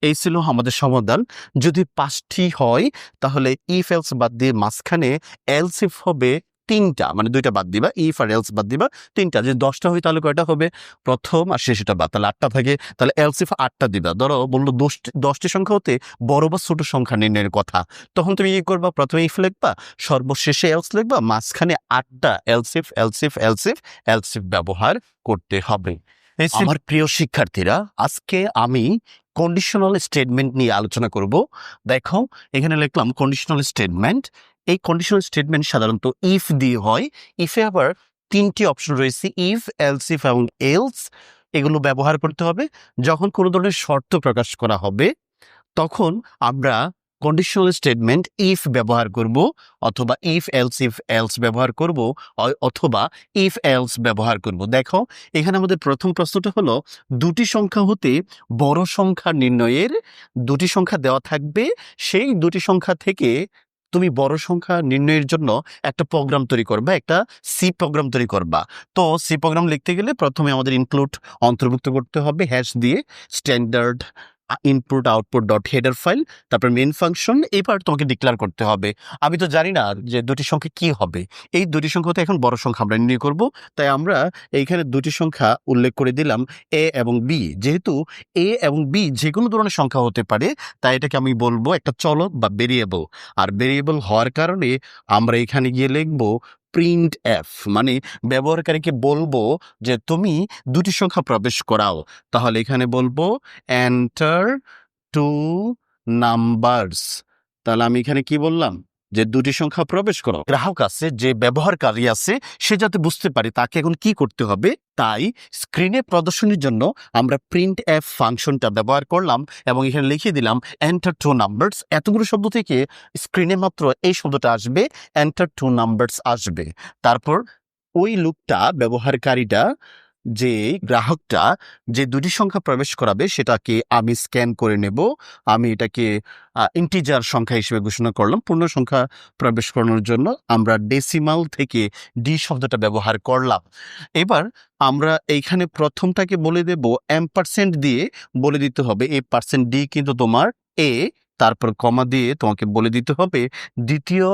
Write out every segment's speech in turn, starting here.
এই ছিল আমাদের সমাধান। যদি ৫টি হয় তাহলে ইফ এলস বাদ দিয়ে মাঝখানে এলস ইফ হবে ৩টা, মানে ২টা বাদ দিবা, ইফ আর এলস বাদ দিবা ৩টা। যদি ১০টা হয় তাহলে কয়টা হবে? প্রথম আর শেষটা বাদ, তাহলে ৮টা থাকে। তাহলে এলস ইফ ৮টা দিবা। ধরো বললো ১০টি সংখ্যা হতে বড় বা ছোট সংখ্যা নির্ণয়ের কথা, তখন তুমি কি করবা? প্রথমে ইফ লিখবা, সর্বশেষে এলস লিখবা, মাঝখানে ৮টা else if else if else if else if ব্যবহার করতে হবে। আমার প্রিয় শিক্ষার্থীরা, আজকে আমি কন্ডিশনাল স্টেটমেন্ট নিয়ে আলোচনা করব। দেখো, এখানে লিখলাম কন্ডিশনাল স্টেটমেন্ট। এই কন্ডিশনাল স্টেটমেন্ট সাধারণত ইফ দিয়ে হয়। ইফে আবার ৩টি অপশন রয়েছে, ইফ, এলস ইফ এবং এলস। এগুলো ব্যবহার করতে হবে যখন কোনো ধরনের শর্ত প্রকাশ করা হবে, তখন আমরা কন্ডিশনাল স্টেটমেন্ট ইফ ব্যবহার করব, অথবা ইফ এলস ব্যবহার করব, অথবা ইফ এলস ব্যবহার করব। দেখো, এখানে আমাদের প্রথম প্রশ্নটা হলো, দুটি সংখ্যা হতে বড় সংখ্যা নির্ণয়ের, দুটি সংখ্যা দেওয়া থাকবে, সেই দুটি সংখ্যা থেকে তুমি বড় সংখ্যা নির্ণয়ের জন্য একটা প্রোগ্রাম তৈরি করবা, একটা সি প্রোগ্রাম তৈরি করবা। তো সি প্রোগ্রাম লিখতে গেলে প্রথমে আমাদের ইনক্লুড অন্তর্ভুক্ত করতে হবে হ্যাশ দিয়ে, standard input output dot header file, তারপর মেন ফাংশন। এবার তোমাকে ডিক্লেয়ার করতে হবে। আমি তো জানি না যে দুটি সংখ্যা কি হবে, এই দুটি সংখ্যা তো এখন বড় সংখ্যা আমরা নির্ণয় করব, তাই আমরা এইখানে দুটি সংখ্যা উল্লেখ করে দিলাম, এ এবং বি। যেহেতু এ এবং বি যে কোনো ধরনের সংখ্যা হতে পারে, তাই এটাকে আমি বলবো একটা চলক বা ভেরিয়েবল। আর ভেরিয়েবল হওয়ার কারণে আমরা এখানে গিয়ে লিখবো প্রিন্ট এফ, মানে ব্যবহারকারীকে বলবো যে তুমি দুটি সংখ্যা প্রবেশ করাও। তাহলে এখানে বলবো এন্টার টু নাম্বারস। তাহলে আমি এখানে কি বললাম? যে দুটি সংখ্যা প্রবেশ করো। গ্রাহক আছে, যে ব্যবহারকারী আছে, সে যাতে বুঝতে পারে তাকে এখন কি করতে হবে, তাই স্ক্রিনে প্রদর্শনের জন্য আমরা প্রিন্ট এফ ফাংশনটা ব্যবহার করলাম এবং এখানে লিখে দিলাম এন্টার টু নাম্বারস। এতগুলো শব্দ থেকে স্ক্রিনে মাত্র এই শব্দটা আসবে, এন্টার টু নাম্বারস আসবে। তারপর ওই লোকটা, ব্যবহারকারীটা, যে গ্রাহকটা যে দুটি সংখ্যা প্রবেশ করাবে, সেটাকে আমি স্ক্যান করে নেব। আমি এটাকে ইন্টিজার সংখ্যা হিসেবে ঘোষণা করলাম। পূর্ণ সংখ্যা প্রবেশ করানোর জন্য আমরা ডেসিমাল থেকে ডি শব্দটা ব্যবহার করলাম। এবার আমরা এইখানে প্রথমটাকে বলে দেব এম্পারসেন্ট দিয়ে বলে দিতে হবে এ পার্সেন্ট ডি কিন্তু তোমার এ, তারপর কমা দিয়ে তোমাকে বলে দিতে হবে দ্বিতীয়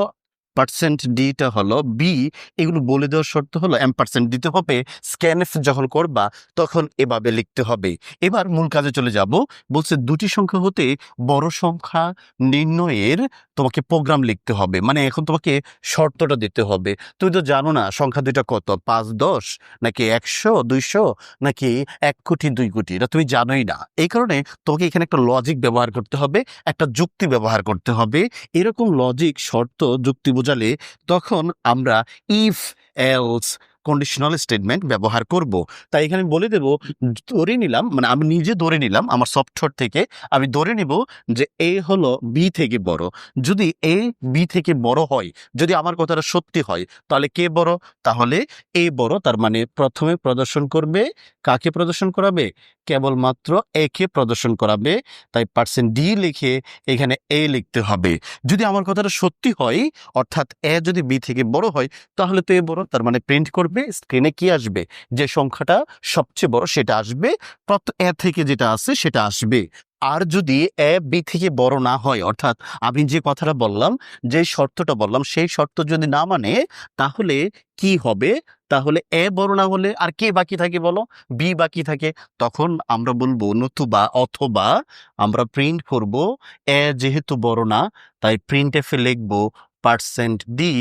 পার্সেন্ট ডিটা হলো বি। এগুলো বলে দেওয়ার শর্ত হলো এম্পারসেন্ট দিতে হবে, স্ক্যানএফ যখন করবা তখন এভাবে লিখতে হবে। এবার মূল কাজে চলে যাব। বলছে দুটি সংখ্যা হতে বড় সংখ্যা নির্ণয়ের তোমাকে প্রোগ্রাম লিখতে হবে, মানে এখন তোমাকে শর্তটা দিতে হবে। তুমি তো জানো না সংখ্যা দুইটা কত, ৫, ১০, নাকি ১০০, ২০০, নাকি ১ কোটি, ২ কোটি, এটা তুমি জানোই না। এই কারণে তোমাকে এখানে একটা লজিক ব্যবহার করতে হবে, একটা যুক্তি ব্যবহার করতে হবে। এরকম লজিক, শর্ত, যুক্তি বোঝালে তখন আমরা ইফ এলস কন্ডিশনাল স্টেটমেন্ট ব্যবহার করব। তাই এখানে বলে দেব, ধরে নিলাম, মানে আমি নিজে ধরে নিলাম, আমার সফটওয়্যার থেকে আমি ধরে নেব যে এ হলো বি থেকে বড়। যদি এ বি থেকে বড় হয়, যদি আমার কথাটা সত্যি হয়, তাহলে কে বড়? তাহলে এ বড়। তার মানে প্রথমে প্রদর্শন করবে, কাকে প্রদর্শন করাবে? কেবলমাত্র এ কে প্রদর্শন করাবে। তাই পার্সেন্ট ডি লিখে এখানে এ লিখতে হবে। যদি আমার কথাটা সত্যি হয়, অর্থাৎ এ যদি বি থেকে বড় হয়, তাহলে তো এ বড়। তার মানে প্রিন্ট করবে, স্ক্রিনে কি আসবে? যে সংখ্যাটা সবচেয়ে বড় সেটা আসবে, এ থেকে যেটা আছে সেটা আসবে। আর যদি এ বি থেকে বড় না হয়, অর্থাৎ আমি যে কথাটা বললাম, যে শর্তটা বললাম, সেই শর্ত যদি না মানে, তাহলে কি হবে? তাহলে এ বড় না হলে আর কে বাকি থাকে বলো? বি বাকি থাকে। তখন আমরা বলবো নতুবা অথবা আমরা প্রিন্ট করব এ যেহেতু বড় না, তাই প্রিন্ট এফে লিখবো পার্সেন্ট ডি,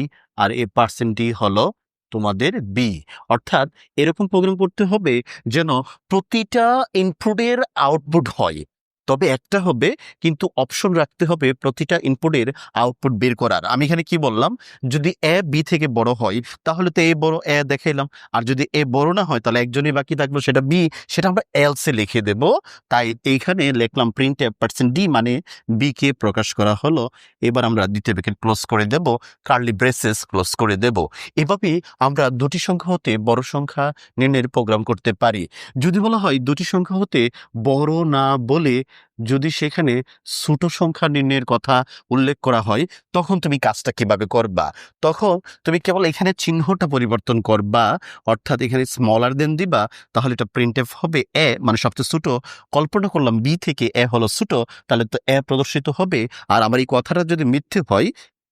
আর এই পার্সেন্ট ডি হলো তোমাদের বি। অর্থাৎ এরকম প্রোগ্রাম করতে হবে যেন প্রতিটা ইনপুটের আউটপুট হয়, তবে একটা হবে, কিন্তু অপশন রাখতে হবে প্রতিটা ইনপুটের আউটপুট বের করার। আমি এখানে কি বললাম? যদি এ বি থেকে বড় হয়, তাহলে তো এ বড়, এ দেখাইলাম। আর যদি এ বড় না হয়, তাহলে একজনই বাকি থাকলো, সেটা বি, সেটা আমরা এলসে লিখে দেব। তাই এইখানে লিখলাম প্রিন্ট এফ পার্সেন্ট ডি, মানে বি কে প্রকাশ করা হলো। এবার আমরা দ্বিতীয় ব্র্যাকেট ক্লোজ করে দেব, কার্লি ব্রেসেস ক্লোজ করে দেব। এভাবে আমরা দুটি সংখ্যা হতে বড় সংখ্যা নির্ণয়ের প্রোগ্রাম করতে পারি। যদি বলা হয় দুটি সংখ্যা হতে বড় না বলে যদি সেখানে ছোট সংখ্যা নির্ণয়ের কথা উল্লেখ করা হয় তখন তুমি কাজটা কিভাবে করবা? তখন তুমি কেবল এখানে চিহ্নটা পরিবর্তন করবা, অর্থাৎ এখানে স্মলার দেন দিবা, তাহলে এটা প্রিন্টএফ হবে এ, মানে সবচেয়ে ছোট। কল্পনা করলাম বি থেকে এ হলো ছোট, তাহলে তো এ প্রদর্শিত হবে। আর আমার এই কথাটা যদি মিথ্যে হয়,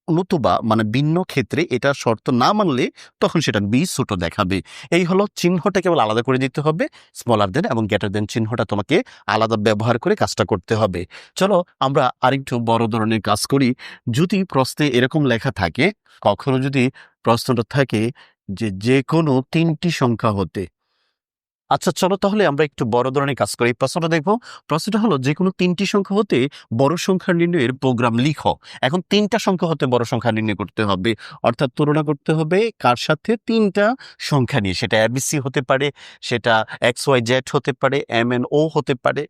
নতুবা মানে ভিন্ন ক্ষেত্রে এটা শর্ত না মানলে তখন সেটা বি ছোট দেখাবে। এই হলো চিহ্নটা কেবল আলাদা করে দিতে হবে, স্মলার দেন এবং গ্রেটার দেন চিহ্নটা তোমাকে আলাদা ব্যবহার করে কাজটা করতে হবে। চলো আমরা আরেকটু বড় ধরনের কাজ করি। যদি প্রশ্নে এরকম লেখা থাকে, কখনো যদি প্রশ্নটা থাকে যে যে কোনো তিনটি সংখ্যা হতে, আচ্ছা চলো তাহলে আমরা একটু বড় ধরনের কাজ করি। এই প্রশ্নটা দেখবো। প্রশ্নটা হলো যে কোনো তিনটি সংখ্যা হতে বড় সংখ্যা নির্ণয়ের প্রোগ্রাম লিখো। এখন তিনটা সংখ্যা হতে বড় সংখ্যা নির্ণয় করতে হবে, অর্থাৎ তুলনা করতে হবে কার সাথে? তিনটা সংখ্যা নিয়ে। সেটা এবিসি হতে পারে, সেটা এক্স ওয়াই জেড হতে পারে, এম এন ও হতে পারে,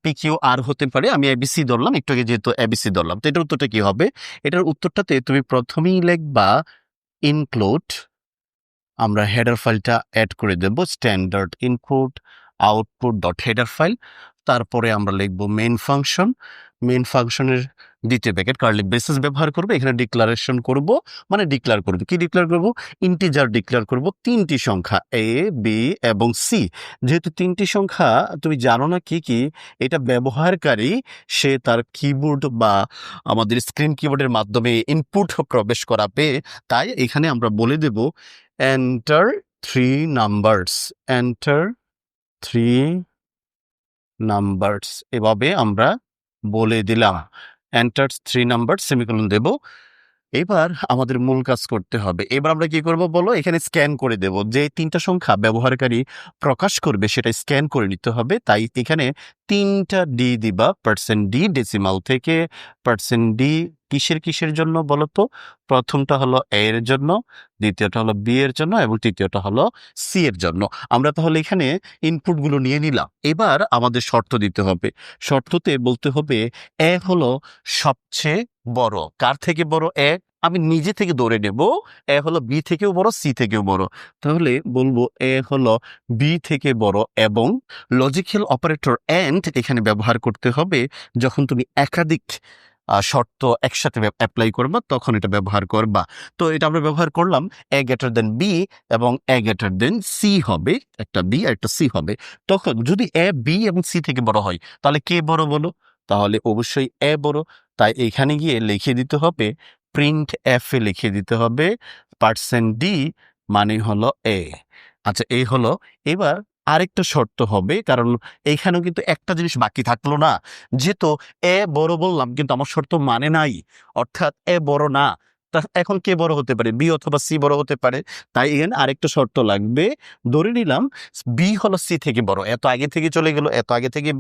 পি কিউ আর হতে পারে। আমি এবিসি ধরলাম, একটু আগে যেহেতু এবিসি ধরলাম, তো এটার উত্তরটা কি হবে? এটার উত্তরটাতে তুমি প্রথমেই লিখবা ইনক্লুড, আমরা হেডার ফাইলটা অ্যাড করে দেব, standard input output dot header file. তারপরে আমরা লিখব মেইন ফাংশন। মেইন ফাংশনের দ্বিতীয় প্যাকেট কার্লি ব্রেসেস ব্যবহার করবো। এখানে ডিক্লারেশন করব, মানে ডিক্লেয়ার করব। কি ডিক্লেয়ার করব? ইন্টিজার ডিক্লেয়ার করব তিনটি সংখ্যা এ, বি এবং সি। যেহেতু তিনটি সংখ্যা তুমি জানো না কি কি, এটা ব্যবহারকারী সে তার কিবোর্ড বা আমাদের স্ক্রিন কিবোর্ডের মাধ্যমে ইনপুট প্রবেশ করাবে। তাই এখানে আমরা বলে দেব enter three numbers, enter three numbers, এভাবে আমরা বলে দিলাম enter three numbers, সেমিকোলন দেব। এবার আমাদের মূল কাজ করতে হবে। এবার আমরা কি করব বলো? এখানে স্ক্যান করে দেব। যে তিনটা সংখ্যা ব্যবহারকারী প্রকাশ করবে সেটা স্ক্যান করে নিতে হবে। তাই এখানে তিনটা ডি দিবা, %d ডেসিমাল থেকে। %d কিসের জন্য বলো তো? প্রথমটা হলো এ এর জন্য, দ্বিতীয়টা হলো বি এর জন্য এবং তৃতীয়টা হলো সি এর জন্য। আমরা তাহলে এখানে ইনপুটগুলো নিয়ে নিলাম। এবার আমাদের শর্ত দিতে হবে। শর্ততে বলতে হবে এ হলো সবচেয়ে বড়। কার থেকে বড়? এ। আমি নিজে থেকে ধরে নেব এ হলো বি থেকেও বড়, সি থেকেও বড়। তাহলে বলবো এ হলো বি থেকে বড় এবং লজিক্যাল অপারেটর এন্ড এখানে ব্যবহার করতে হবে যখন তুমি একাধিক শর্ত একসাথে অ্যাপ্লাই করবা তখন এটা ব্যবহার করবা। তো এটা আমরা ব্যবহার করলাম এ গ্রেটার দেন বি এবং এ গ্রেটার দেন সি হবে, একটা বি আর একটা সি হবে। তখন যদি এ বি এবং সি থেকে বড় হয় তাহলে কে বড় বলো? তাহলে অবশ্যই এ বড়। তাই এখানে গিয়ে লিখে দিতে হবে প্রিন্ট এফ এ লিখে দিতে হবে %d মানে হলো এ। আচ্ছা এই হলো। এবার আরেকটা শর্ত হবে, কারণ এইখানেও কিন্তু একটা জিনিস বাকি থাকলো না। যেহেতু এ বড় বললাম কিন্তু আমার শর্ত মানে নাই, অর্থাৎ এ বড় না। তা এখন কে বড় হতে পারে? বি অথবা সি বড় হতে পারে। তাই এখানে আরেকটা শর্ত লাগবে। ধরে নিলাম বি হলো সি থেকে বড়, এত আগে থেকে চলে গেল, এত আগে থেকে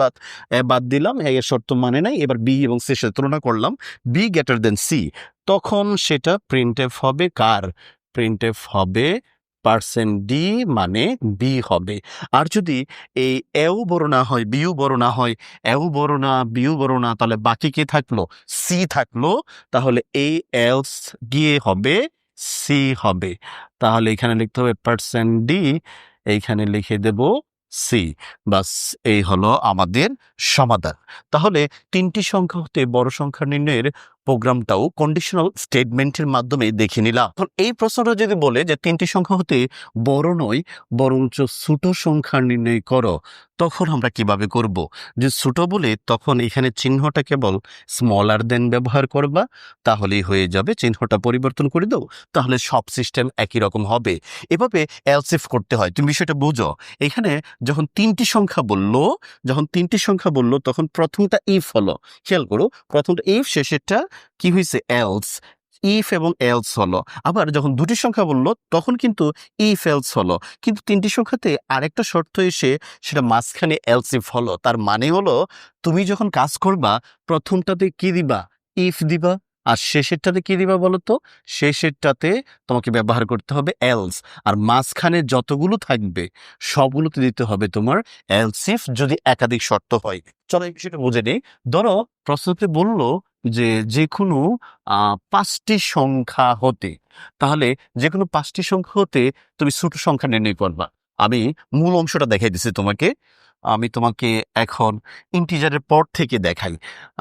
বাদ দিলাম, এর শর্ত মানে নাই। এবার বি এবং সির সাথে তুলনা করলাম, বি গ্রেটার দেন সি, তখন সেটা প্রিন্টএফ হবে কার? প্রিন্টএফ হবে %d মানে বি হবে। আর যদি এই এও বড় না হয়, বিও বড় না হয়, এও বড় না, বিও বড় না, তাহলে বাকি কে থাকলো? সি থাকলো। তাহলে এই এলস গিয়ে হবে সি হবে। তাহলে এখানে লিখতে হবে %d, এইখানে লিখে দেব সি। বাস, এই হলো আমাদের সমাধান। তাহলে তিনটি সংখ্যা হতে বড় সংখ্যা নির্ণয়ের প্রোগ্রামটাও কন্ডিশনাল স্টেটমেন্টের মাধ্যমে দেখে নিলাম। এখন এই প্রশ্নটা যদি বলে যে তিনটি সংখ্যা হতে বড় নয় বরঞ্চ ছোট সংখ্যা নির্ণয় করো, তখন আমরা কিভাবে করব? যে ছোট বলে তখন এখানে চিহ্নটা কেবল স্মলার দেন ব্যবহার করবা, তাহলেই হয়ে যাবে। চিহ্নটা পরিবর্তন করে দাও, তাহলে সব সিস্টেম একই রকম হবে। এভাবে এলসিফ করতে হয়, তুমি বিষয়টা বুঝো। এখানে যখন তিনটি সংখ্যা বললো তখন প্রথমটা ইফ হলো। খেয়াল করো, প্রথমটা ইফ, শেষেরটা কি হয়েছে? এলস। ইফ এবং এলস হলো। আবার যখন দুটি সংখ্যা বললো তখন কিন্তু ইফ এলস হলো। কিন্তু তিনটি সংখ্যাতে আরেকটা শর্ত এসে সেটা মাঝখানে এলস ইফ হলো। তার মানে হলো তুমি যখন কাজ করবা প্রথমটাতে কি দিবা? ইফ দিবা। আর শেষেরটাতে কি দিবা বলো তো? শেষেরটাতে তোমাকে ব্যবহার করতে হবে এলস। আর মাঝখানে যতগুলো থাকবে সবগুলোতে দিতে হবে তোমার এলস ইফ, যদি একাধিক শর্ত হয়। চলো এই বিষয়টা বুঝে নেই। ধরো প্রশ্নতে বললো যে কোনো 5টি সংখ্যা হতে, তাহলে যে কোনো 5টি সংখ্যা হতে তুমি ছোট সংখ্যা নির্ণয় করবা। আমি মূল অংশটা দেখাই দিচ্ছি তোমাকে। আমি তোমাকে এখন ইন্টিজারের পর থেকে দেখাই।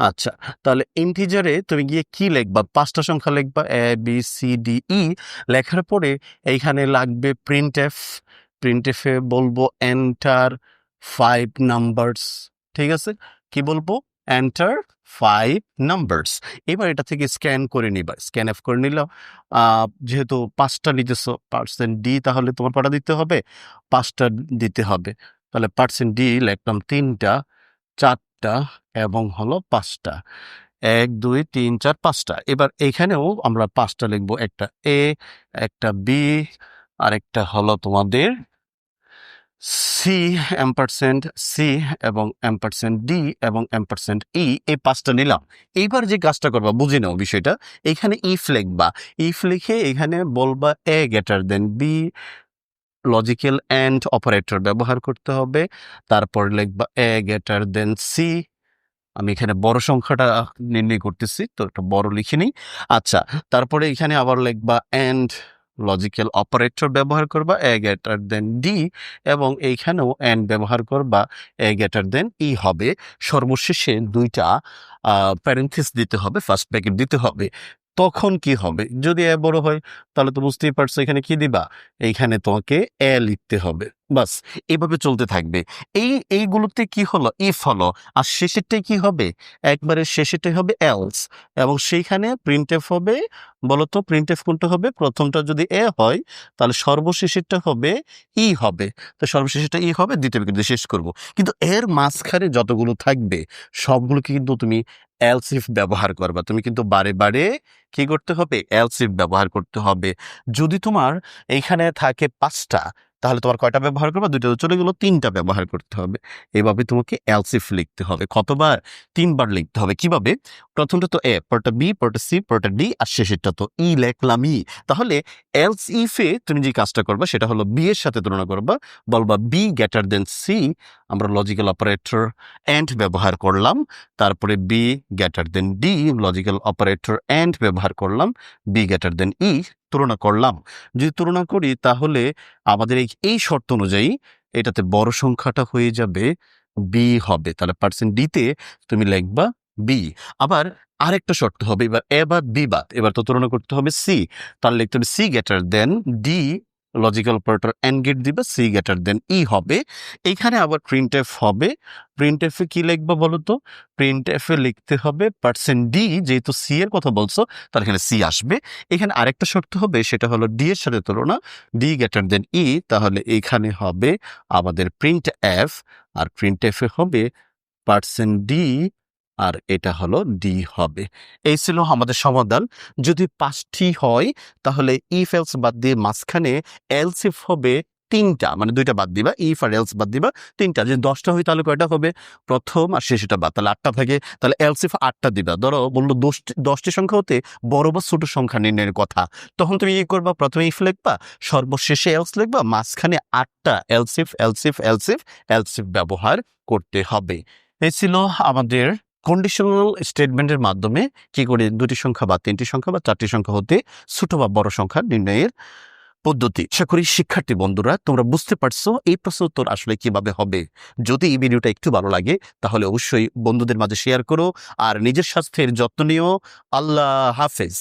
আচ্ছা, তাহলে ইন্টিজারে তুমি গিয়ে কি লিখবা? 5টা সংখ্যা লিখবা, A B C D E. লেখার পরে এইখানে লাগবে প্রিন্টএফ। প্রিন্টএফে বলবো এন্টার 5 নাম্বারস। ঠিক আছে, কি বলবো? Enter 5 numbers. এবার এটা থেকে স্ক্যান করে নিবা, স্ক্যান এফ করে নিলাম। যেহেতু 5টা নিতেছো পার্সেন্ট ডি, তাহলে তোমার কটা দিতে হবে? 5টা দিতে হবে। তাহলে পার্সেন্ট ডি লিখলাম 3টা, 4টা এবং হলো 5টা। 1 2 3 4 5টা। এবার এইখানেও আমরা 5টা লিখবো, একটা এ, একটা বি, আরেকটা হলো তোমাদের সি, এম্পারসেন্ট সি এবং এম্পারসেন্ট ডি এবং এম্পারসেন্ট ই। এই 5টা নিলাম। এইবার যে কাজটা করবা, বুঝে নাও বিষয়টা। এইখানে ইফ লিখবা, ইফ লিখে এখানে বলবা a greater than b, logical and operator ব্যবহার করতে হবে। তারপর লিখবা এ গ্রেটার দেন সি। আমি এখানে বড় সংখ্যাটা নির্ণয় করতেছি, তো একটা বড় লিখে নিই। আচ্ছা, তারপরে এখানে আবার লিখবা অ্যান্ড লজিক্যাল অপারেটর ব্যবহার করবা এ গ্রেটার দেন ডি, এবং এইখানেও অ্যান্ড ব্যবহার করবা এ গ্রেটার দেন ই হবে। সর্বশেষে 2টা প্যারেন্থেস দিতে হবে, ফার্স্ট ব্র্যাকেট দিতে হবে। তখন কি হবে? যদি এ বড় হয় তাহলে তো বুঝতেই পারছো এখানে কি দিবা, এইখানে তোমাকে এ লিখতে হবে। বাস, এভাবে চলতে থাকবে। এইগুলোতে কি হলো? ইফ হলো। আর শেষেরটাই কি হবে? একবারে শেষেরটাই হবে এলস, এবং সেইখানে প্রিন্টএফ হবে। বলতো প্রিন্টএফ কোনটা হবে? প্রথমটা যদি এ হয় তাহলে সর্বশেষেরটা হবে ই হবে। তো সর্বশেষেরটা ই হবে, দ্বিতীয় কিন্তু শেষ করব। কিন্তু এর মাঝখানে যতগুলো থাকবে সবগুলোকে কিন্তু তুমি এলসিফ ব্যবহার করবা। তুমি কিন্তু বারে বারে কি করতে হবে? এলসিফ ব্যবহার করতে হবে। যদি তোমার এইখানে থাকে 5টা, তাহলে তোমার কয়টা ব্যবহার করবে? 2টা তো চলে গেলো, 3টা ব্যবহার করতে হবে। এভাবে তোমাকে এলসিফ লিখতে হবে। কতবার? 3বার লিখতে হবে। কিভাবে? প্রথমটা তো এ, পরটা বি, পরটা সি, পরটা ডি, আর শেষেরটা তো ই লেখলামই। তাহলে এলস ইফে তুমি যে কাজটা করবা সেটা হলো বি এর সাথে তুলনা করবা, বলবা বি গ্রেটার দেন সি। আমরা লজিক্যাল অপারেটর অ্যান্ড ব্যবহার করলাম। তারপরে B greater than D, logical operator and ব্যবহার করলাম। বি গ্রেটার দেন ই, তুলনা করলাম। যদি তুলনা করি তাহলে আমাদের এই শর্ত অনুযায়ী এটাতে বড় সংখ্যাটা হয়ে যাবে বি হবে। তাহলে পার্সেন্ট ডিতে তুমি লিখবা বি। আবার আরেকটা শর্ত হবে, এবার এ বাদ বি বাদ, এবার তো তুলনা করতে হবে সি। তাহলে লিখতে হবে C greater than D, logical operator and gate দিবা, সি গ্রেটার দেন ই হবে। এইখানে আবার প্রিন্টএফ হবে। প্রিন্টএফে কি লিখবা বলো তো? প্রিন্টএফে লিখতে হবে পার্সেন্ট ডি, যেহেতু সি এর কথা বলছো তাহলে এখানে সি আসবে। এখানে আরেকটা শর্ত হবে, সেটা হলো ডি এর সাথে তুলনা, ডি গ্রেটার দেন ই। তাহলে এখানে হবে আমাদের প্রিন্ট এফ, আর প্রিন্ট এফে হবে পার্সেন্ট ডি, আর এটা হলো ডি হবে। এই ছিল আমাদের সমাধান। যদি 5টি হয় তাহলে ইফ এলস বাদ দিয়ে মাঝখানে এলসিফ হবে 3টা, মানে 2টা বাদ দিবা, ইফ আর এলস বাদ দিবা 3টা। যদি 10টা হয় তাহলে কয়টা হবে? প্রথম আর শেষেটা বাদ, তাহলে 8টা থাকে। তাহলে এলসিফ 8টা দিবা। ধরো বললো 10টি সংখ্যা হতে বড় বা ছোট সংখ্যা নির্ণয়ের কথা, তখন তুমি কি করবা? প্রথমে ইফ লিখবা, সর্বশেষে এলস লিখবা, মাঝখানে 8টা এলসিফ এলসিফ এলসিফ এলসিফ ব্যবহার করতে হবে। এই ছিল আমাদের কন্ডিশনাল স্টেটমেন্টের মাধ্যমে কি করে 2টি সংখ্যা বা 3টি সংখ্যা বা 4টি সংখ্যা হতে ছোট বা বড় সংখ্যা নির্ণয়ের পদ্ধতি। আশা করি শিক্ষার্থী বন্ধুরা তোমরা বুঝতে পারছো এই প্রশ্ন উত্তর আসলে কিভাবে হবে। যদি এই ভিডিওটা একটু ভালো লাগে তাহলে অবশ্যই বন্ধুদের মাঝে শেয়ার করো, আর নিজের স্বাস্থ্যের যত্ন নিও। আল্লাহ হাফেজ।